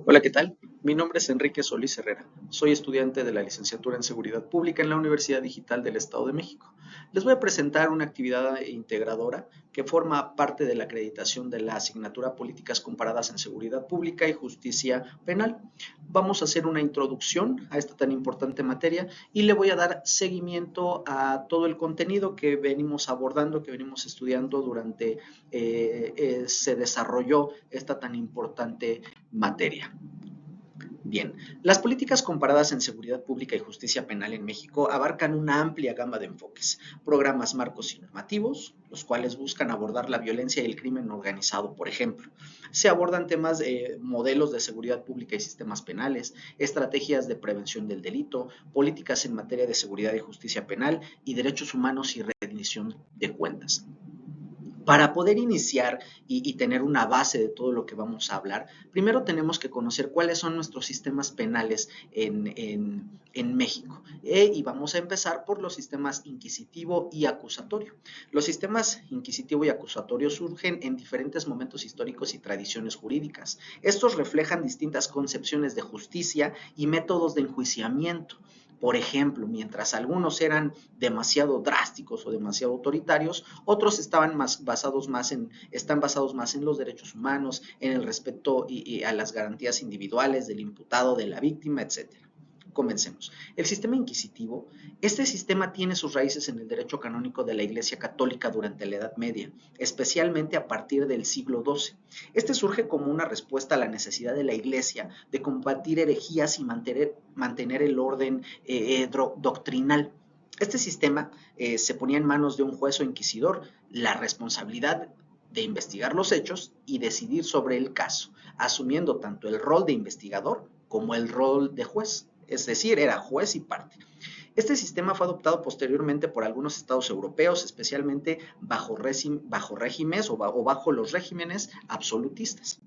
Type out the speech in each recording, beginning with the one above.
Hola, ¿qué tal? Mi nombre es Enrique Solís Herrera. Soy estudiante de la licenciatura en Seguridad Pública en la Universidad Digital del Estado de México. Les voy a presentar una actividad integradora que forma parte de la acreditación de la asignatura Políticas Comparadas en Seguridad Pública y Justicia Penal. Vamos a hacer una introducción a esta tan importante materia y le voy a dar seguimiento a todo el contenido que venimos abordando, que venimos estudiando durante se desarrolló esta tan importante materia. Bien, las políticas comparadas en seguridad pública y justicia penal en México abarcan una amplia gama de enfoques, programas marcos y normativos, los cuales buscan abordar la violencia y el crimen organizado, por ejemplo. Se abordan temas de modelos de seguridad pública y sistemas penales, estrategias de prevención del delito, políticas en materia de seguridad y justicia penal y derechos humanos y rendición de cuentas. Para poder iniciar y tener una base de todo lo que vamos a hablar, primero tenemos que conocer cuáles son nuestros sistemas penales en México. Y vamos a empezar por los sistemas inquisitivo y acusatorio. Los sistemas inquisitivo y acusatorio surgen en diferentes momentos históricos y tradiciones jurídicas. Estos reflejan distintas concepciones de justicia y métodos de enjuiciamiento. Por ejemplo, mientras algunos eran demasiado drásticos o demasiado autoritarios, otros están basados más en los derechos humanos, en el respeto y a las garantías individuales del imputado, de la víctima, etcétera. Comencemos. El sistema inquisitivo. Este sistema tiene sus raíces en el derecho canónico de la Iglesia Católica durante la Edad Media, especialmente a partir del siglo XII. Este surge como una respuesta a la necesidad de la Iglesia de combatir herejías y mantener el orden doctrinal. Este sistema se ponía en manos de un juez o inquisidor la responsabilidad de investigar los hechos y decidir sobre el caso, asumiendo tanto el rol de investigador como el rol de juez, es decir, era juez y parte. Este sistema fue adoptado posteriormente por algunos estados europeos, especialmente bajo regímenes o bajo los regímenes absolutistas.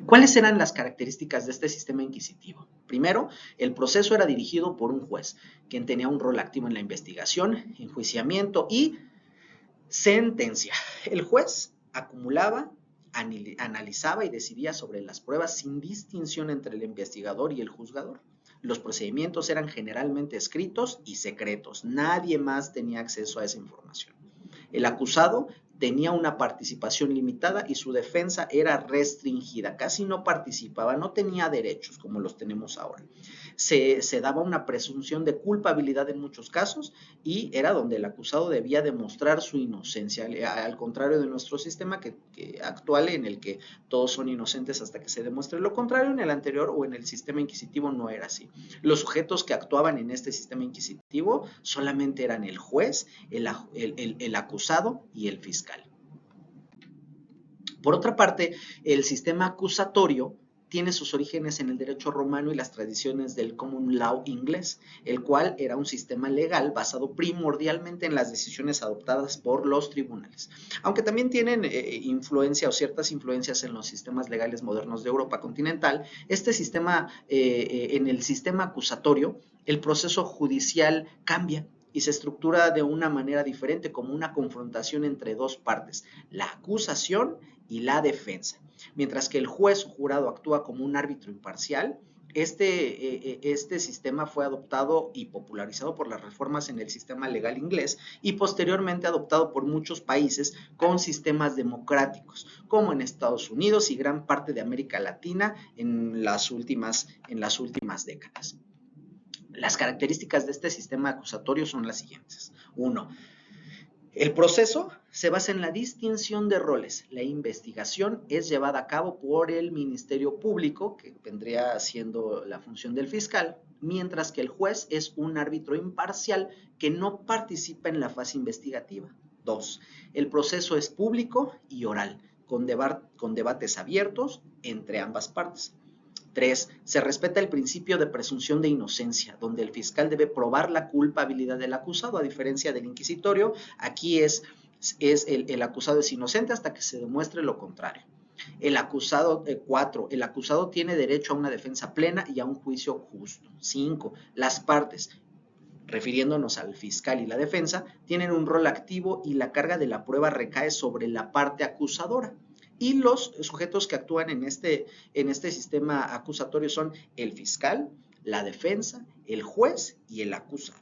¿Cuáles eran las características de este sistema inquisitivo? Primero, el proceso era dirigido por un juez, quien tenía un rol activo en la investigación, enjuiciamiento y sentencia. El juez acumulaba, analizaba y decidía sobre las pruebas sin distinción entre el investigador y el juzgador. Los procedimientos eran generalmente escritos y secretos. Nadie más tenía acceso a esa información. El acusado tenía una participación limitada y su defensa era restringida, casi no participaba, no tenía derechos como los tenemos ahora. Se daba una presunción de culpabilidad en muchos casos y era donde el acusado debía demostrar su inocencia, al contrario de nuestro sistema actual en el que todos son inocentes hasta que se demuestre lo contrario. En el anterior o en el sistema inquisitivo no era así. Los sujetos que actuaban en este sistema inquisitivo solamente eran el juez, el acusado y el fiscal. Por otra parte, el sistema acusatorio tiene sus orígenes en el derecho romano y las tradiciones del common law inglés, el cual era un sistema legal basado primordialmente en las decisiones adoptadas por los tribunales, aunque también tienen influencia o ciertas influencias en los sistemas legales modernos de Europa continental. Este sistema, en el sistema acusatorio, el proceso judicial cambia y se estructura de una manera diferente, como una confrontación entre dos partes, la acusación y la defensa. Mientras que el juez o jurado actúa como un árbitro imparcial, este sistema fue adoptado y popularizado por las reformas en el sistema legal inglés y posteriormente adoptado por muchos países con sistemas democráticos, como en Estados Unidos y gran parte de América Latina en las últimas décadas. Las características de este sistema acusatorio son las siguientes. 1. El proceso se basa en la distinción de roles. La investigación es llevada a cabo por el Ministerio Público, que vendría siendo la función del fiscal, mientras que el juez es un árbitro imparcial que no participa en la fase investigativa. 2. El proceso es público y oral, con debates abiertos entre ambas partes. 3. Se respeta el principio de presunción de inocencia, donde el fiscal debe probar la culpabilidad del acusado, a diferencia del inquisitorio. Aquí el acusado es inocente hasta que se demuestre lo contrario. 4. El acusado tiene derecho a una defensa plena y a un juicio justo. 5. Las partes, refiriéndonos al fiscal y la defensa, tienen un rol activo y la carga de la prueba recae sobre la parte acusadora. Y los sujetos que actúan en este sistema acusatorio son el fiscal, la defensa, el juez y el acusado.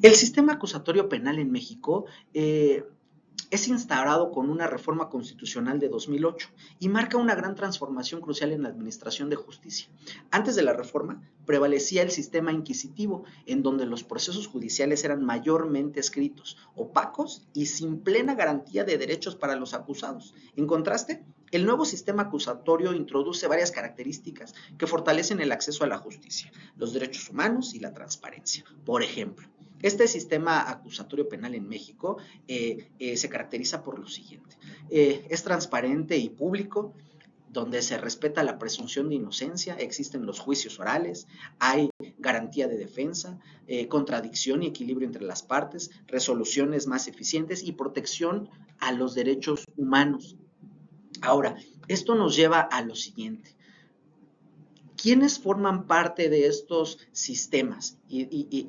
El sistema acusatorio penal en México es instaurado con una reforma constitucional de 2008 y marca una gran transformación crucial en la administración de justicia. Antes de la reforma, prevalecía el sistema inquisitivo, en donde los procesos judiciales eran mayormente escritos, opacos y sin plena garantía de derechos para los acusados. En contraste, el nuevo sistema acusatorio introduce varias características que fortalecen el acceso a la justicia, los derechos humanos y la transparencia. Por ejemplo, este sistema acusatorio penal en México se caracteriza por lo siguiente. Es transparente y público, donde se respeta la presunción de inocencia, existen los juicios orales, hay garantía de defensa, contradicción y equilibrio entre las partes, resoluciones más eficientes y protección a los derechos humanos. Ahora, esto nos lleva a lo siguiente. ¿Quiénes forman parte de estos sistemas?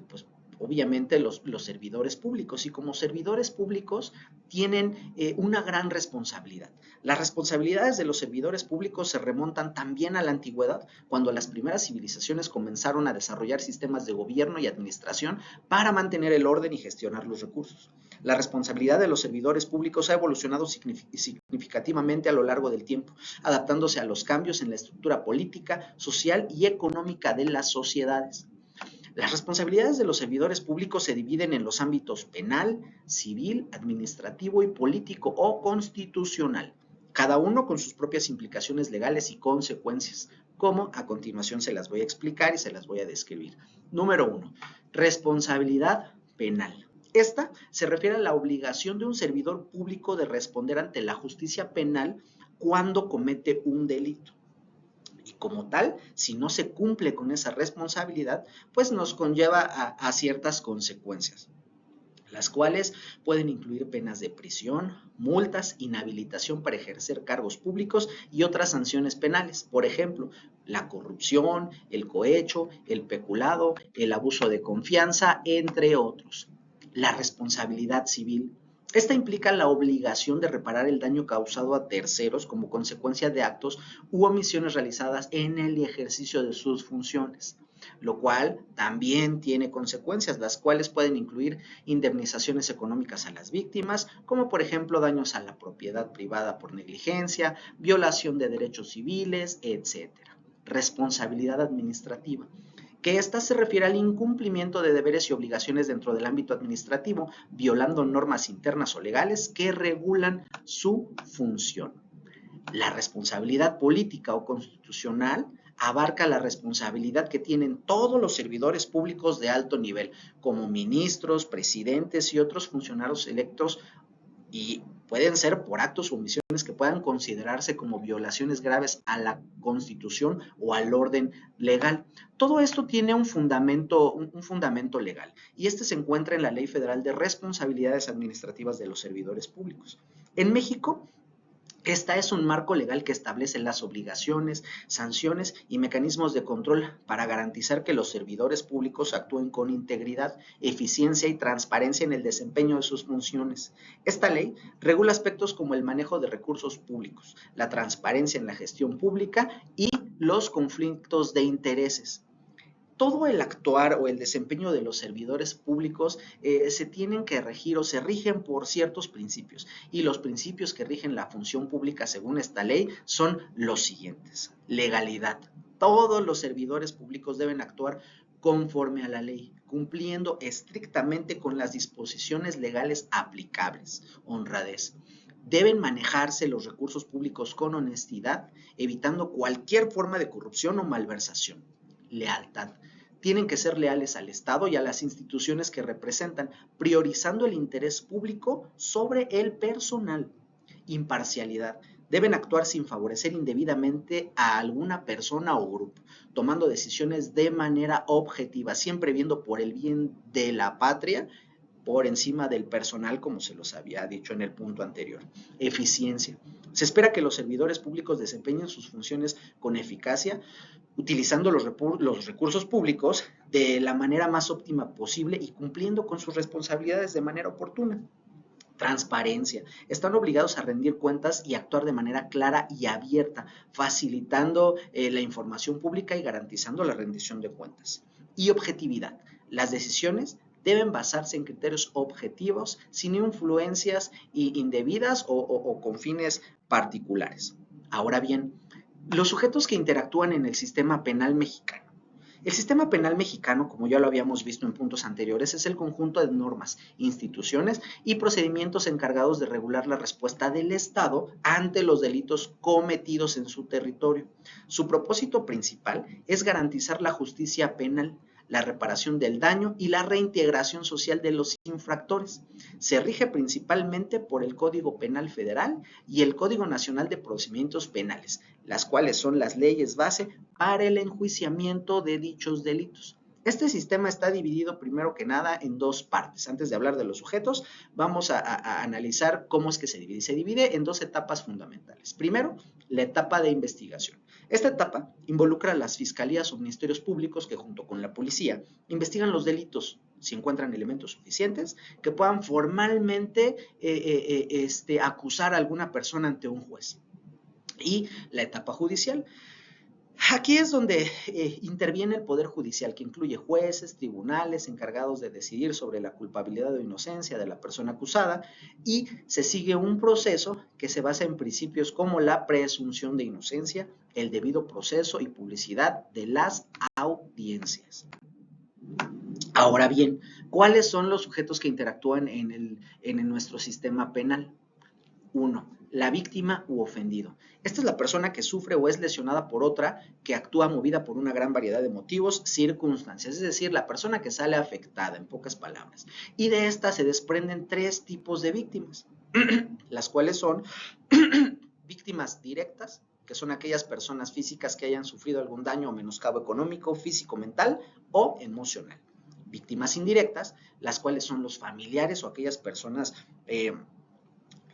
Pues obviamente los servidores públicos, y como servidores públicos tienen una gran responsabilidad. Las responsabilidades de los servidores públicos se remontan también a la antigüedad, cuando las primeras civilizaciones comenzaron a desarrollar sistemas de gobierno y administración para mantener el orden y gestionar los recursos. La responsabilidad de los servidores públicos ha evolucionado significativamente a lo largo del tiempo, adaptándose a los cambios en la estructura política, social y económica de las sociedades. Las responsabilidades de los servidores públicos se dividen en los ámbitos penal, civil, administrativo y político o constitucional, cada uno con sus propias implicaciones legales y consecuencias, como a continuación se las voy a explicar y se las voy a describir. Número 1. Responsabilidad penal. Esta se refiere a la obligación de un servidor público de responder ante la justicia penal cuando comete un delito. Y como tal, si no se cumple con esa responsabilidad, pues nos conlleva a ciertas consecuencias, las cuales pueden incluir penas de prisión, multas, inhabilitación para ejercer cargos públicos y otras sanciones penales. Por ejemplo, la corrupción, el cohecho, el peculado, el abuso de confianza, entre otros. La responsabilidad civil. Esta implica la obligación de reparar el daño causado a terceros como consecuencia de actos u omisiones realizadas en el ejercicio de sus funciones, lo cual también tiene consecuencias, las cuales pueden incluir indemnizaciones económicas a las víctimas, como por ejemplo daños a la propiedad privada por negligencia, violación de derechos civiles, etc. Responsabilidad administrativa, que ésta se refiere al incumplimiento de deberes y obligaciones dentro del ámbito administrativo, violando normas internas o legales que regulan su función. La responsabilidad política o constitucional abarca la responsabilidad que tienen todos los servidores públicos de alto nivel, como ministros, presidentes y otros funcionarios electos, y pueden ser por actos o omisiones que puedan considerarse como violaciones graves a la Constitución o al orden legal. Todo esto tiene un fundamento legal, y este se encuentra en la Ley Federal de Responsabilidades Administrativas de los Servidores Públicos. En México, esta es un marco legal que establece las obligaciones, sanciones y mecanismos de control para garantizar que los servidores públicos actúen con integridad, eficiencia y transparencia en el desempeño de sus funciones. Esta ley regula aspectos como el manejo de recursos públicos, la transparencia en la gestión pública y los conflictos de intereses. Todo el actuar o el desempeño de los servidores públicos se tienen que regir o se rigen por ciertos principios, y los principios que rigen la función pública según esta ley son los siguientes. Legalidad. Todos los servidores públicos deben actuar conforme a la ley, cumpliendo estrictamente con las disposiciones legales aplicables. Honradez. Deben manejarse los recursos públicos con honestidad, evitando cualquier forma de corrupción o malversación. Lealtad. Tienen que ser leales al Estado y a las instituciones que representan, priorizando el interés público sobre el personal. Imparcialidad. Deben actuar sin favorecer indebidamente a alguna persona o grupo, tomando decisiones de manera objetiva, siempre viendo por el bien de la patria por encima del personal, como se los había dicho en el punto anterior. Eficiencia. Se espera que los servidores públicos desempeñen sus funciones con eficacia, utilizando los recursos públicos de la manera más óptima posible y cumpliendo con sus responsabilidades de manera oportuna. Transparencia. Están obligados a rendir cuentas y actuar de manera clara y abierta, facilitando la información pública y garantizando la rendición de cuentas. Y objetividad. Las decisiones deben basarse en criterios objetivos, sin influencias indebidas o con fines particulares. Ahora bien, los sujetos que interactúan en el sistema penal mexicano. El sistema penal mexicano, como ya lo habíamos visto en puntos anteriores, es el conjunto de normas, instituciones y procedimientos encargados de regular la respuesta del Estado ante los delitos cometidos en su territorio. Su propósito principal es garantizar la justicia penal, la reparación del daño y la reintegración social de los infractores. Se rige principalmente por el Código Penal Federal y el Código Nacional de Procedimientos Penales, las cuales son las leyes base para el enjuiciamiento de dichos delitos. Este sistema está dividido primero que nada en dos partes. Antes de hablar de los sujetos, vamos a analizar cómo es que se divide. Se divide en dos etapas fundamentales. Primero, la etapa de investigación. Esta etapa involucra a las fiscalías o ministerios públicos que junto con la policía investigan los delitos si encuentran elementos suficientes que puedan formalmente acusar a alguna persona ante un juez. Y la etapa judicial. Aquí es donde interviene el Poder Judicial, que incluye jueces, tribunales encargados de decidir sobre la culpabilidad o inocencia de la persona acusada, y se sigue un proceso que se basa en principios como la presunción de inocencia, el debido proceso y publicidad de las audiencias. Ahora bien, ¿cuáles son los sujetos que interactúan en nuestro sistema penal? 1. La víctima u ofendido. Esta es la persona que sufre o es lesionada por otra que actúa movida por una gran variedad de motivos, circunstancias, es decir, la persona que sale afectada, en pocas palabras. Y de esta se desprenden tres tipos de víctimas, las cuales son víctimas directas, que son aquellas personas físicas que hayan sufrido algún daño o menoscabo económico, físico, mental o emocional. Víctimas indirectas, las cuales son los familiares o aquellas personas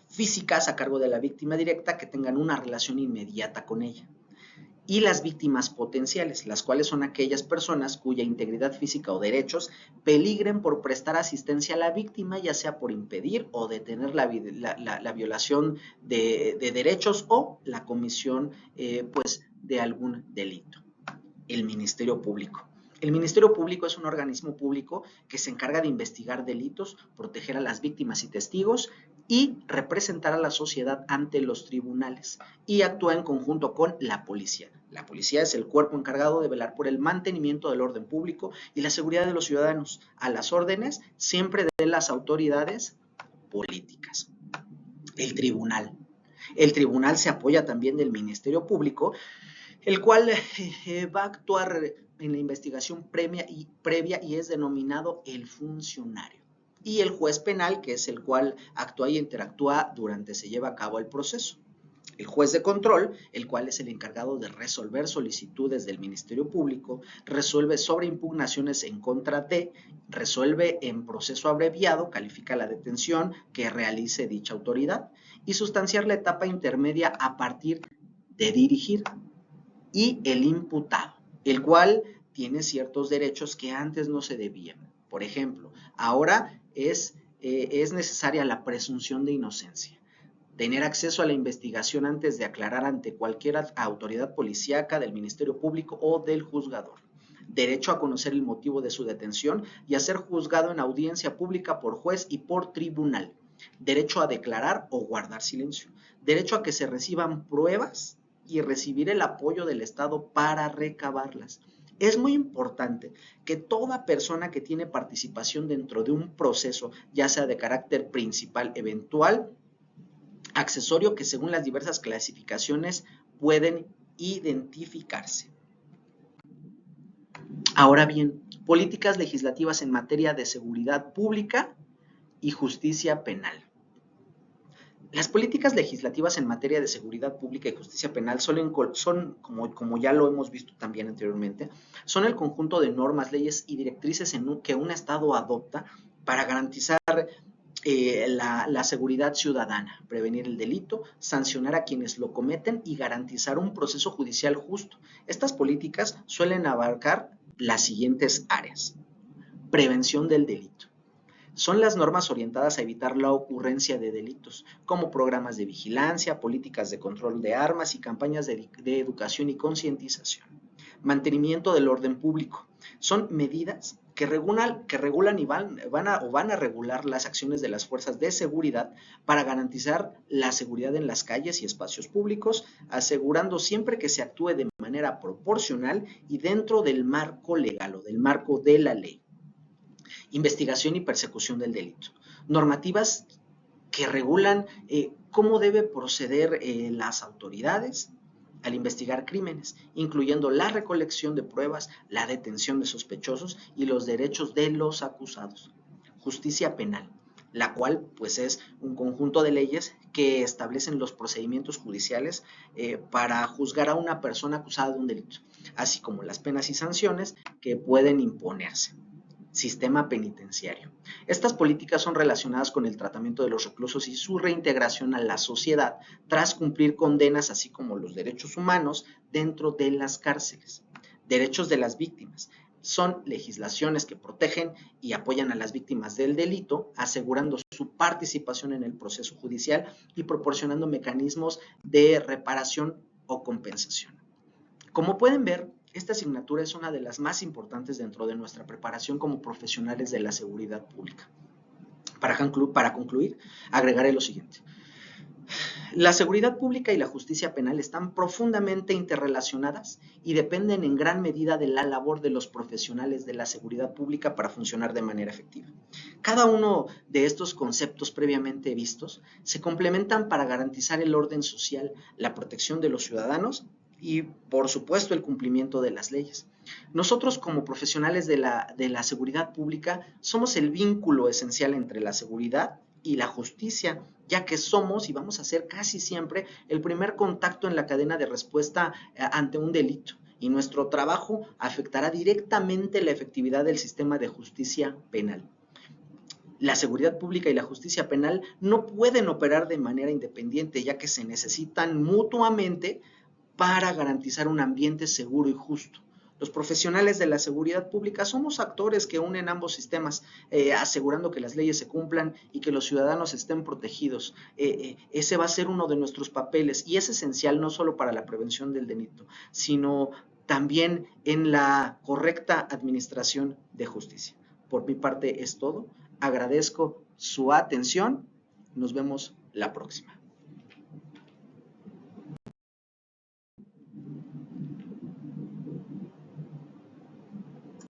físicas a cargo de la víctima directa que tengan una relación inmediata con ella. Y las víctimas potenciales, las cuales son aquellas personas cuya integridad física o derechos peligren por prestar asistencia a la víctima, ya sea por impedir o detener la violación de derechos o la comisión de algún delito. El Ministerio Público. El Ministerio Público es un organismo público que se encarga de investigar delitos, proteger a las víctimas y testigos y representar a la sociedad ante los tribunales, y actúa en conjunto con la policía. La policía es el cuerpo encargado de velar por el mantenimiento del orden público y la seguridad de los ciudadanos, a las órdenes siempre de las autoridades políticas. El tribunal. El tribunal se apoya también del Ministerio Público, el cual va a actuar en la investigación previa y es denominado el funcionario. Y el juez penal, que es el cual actúa y interactúa durante se lleva a cabo el proceso. El juez de control, el cual es el encargado de resolver solicitudes del Ministerio Público, resuelve sobre impugnaciones en contra de, resuelve en proceso abreviado, califica la detención que realice dicha autoridad y sustanciar la etapa intermedia a partir de dirigir. Y el imputado, el cual tiene ciertos derechos que antes no se debían. Por ejemplo, ahora es necesaria la presunción de inocencia, tener acceso a la investigación antes de aclarar ante cualquier autoridad policíaca, del Ministerio Público o del juzgador, derecho a conocer el motivo de su detención y a ser juzgado en audiencia pública por juez y por tribunal, derecho a declarar o guardar silencio, derecho a que se reciban pruebas y recibir el apoyo del Estado para recabarlas. Es muy importante que toda persona que tiene participación dentro de un proceso, ya sea de carácter principal, eventual, accesorio, que según las diversas clasificaciones pueden identificarse. Ahora bien, políticas legislativas en materia de seguridad pública y justicia penal. Las políticas legislativas en materia de seguridad pública y justicia penal son como ya lo hemos visto también anteriormente, son el conjunto de normas, leyes y directrices que un Estado adopta para garantizar la seguridad ciudadana, prevenir el delito, sancionar a quienes lo cometen y garantizar un proceso judicial justo. Estas políticas suelen abarcar las siguientes áreas. Prevención del delito. Son las normas orientadas a evitar la ocurrencia de delitos, como programas de vigilancia, políticas de control de armas y campañas de educación y concientización. Mantenimiento del orden público. Son medidas que regulan y van a regular las acciones de las fuerzas de seguridad para garantizar la seguridad en las calles y espacios públicos, asegurando siempre que se actúe de manera proporcional y dentro del marco legal o del marco de la ley. Investigación y persecución del delito. Normativas que regulan cómo debe proceder las autoridades al investigar crímenes, incluyendo la recolección de pruebas, la detención de sospechosos y los derechos de los acusados. Justicia penal, la cual pues es un conjunto de leyes que establecen los procedimientos judiciales para juzgar a una persona acusada de un delito, así como las penas y sanciones que pueden imponerse. Sistema penitenciario. Estas políticas son relacionadas con el tratamiento de los reclusos y su reintegración a la sociedad tras cumplir condenas, así como los derechos humanos dentro de las cárceles. Derechos de las víctimas. Son legislaciones que protegen y apoyan a las víctimas del delito, asegurando su participación en el proceso judicial y proporcionando mecanismos de reparación o compensación. Como pueden ver, esta asignatura es una de las más importantes dentro de nuestra preparación como profesionales de la seguridad pública. Para concluir, agregaré lo siguiente. La seguridad pública y la justicia penal están profundamente interrelacionadas y dependen en gran medida de la labor de los profesionales de la seguridad pública para funcionar de manera efectiva. Cada uno de estos conceptos previamente vistos se complementan para garantizar el orden social, la protección de los ciudadanos y, por supuesto, el cumplimiento de las leyes. Nosotros, como profesionales de la seguridad pública, somos el vínculo esencial entre la seguridad y la justicia, ya que somos y vamos a ser casi siempre el primer contacto en la cadena de respuesta ante un delito, y nuestro trabajo afectará directamente la efectividad del sistema de justicia penal. La seguridad pública y la justicia penal no pueden operar de manera independiente, ya que se necesitan mutuamente para garantizar un ambiente seguro y justo. Los profesionales de la seguridad pública somos actores que unen ambos sistemas, asegurando que las leyes se cumplan y que los ciudadanos estén protegidos. Ese va a ser uno de nuestros papeles y es esencial no solo para la prevención del delito, sino también en la correcta administración de justicia. Por mi parte es todo. Agradezco su atención. Nos vemos la próxima.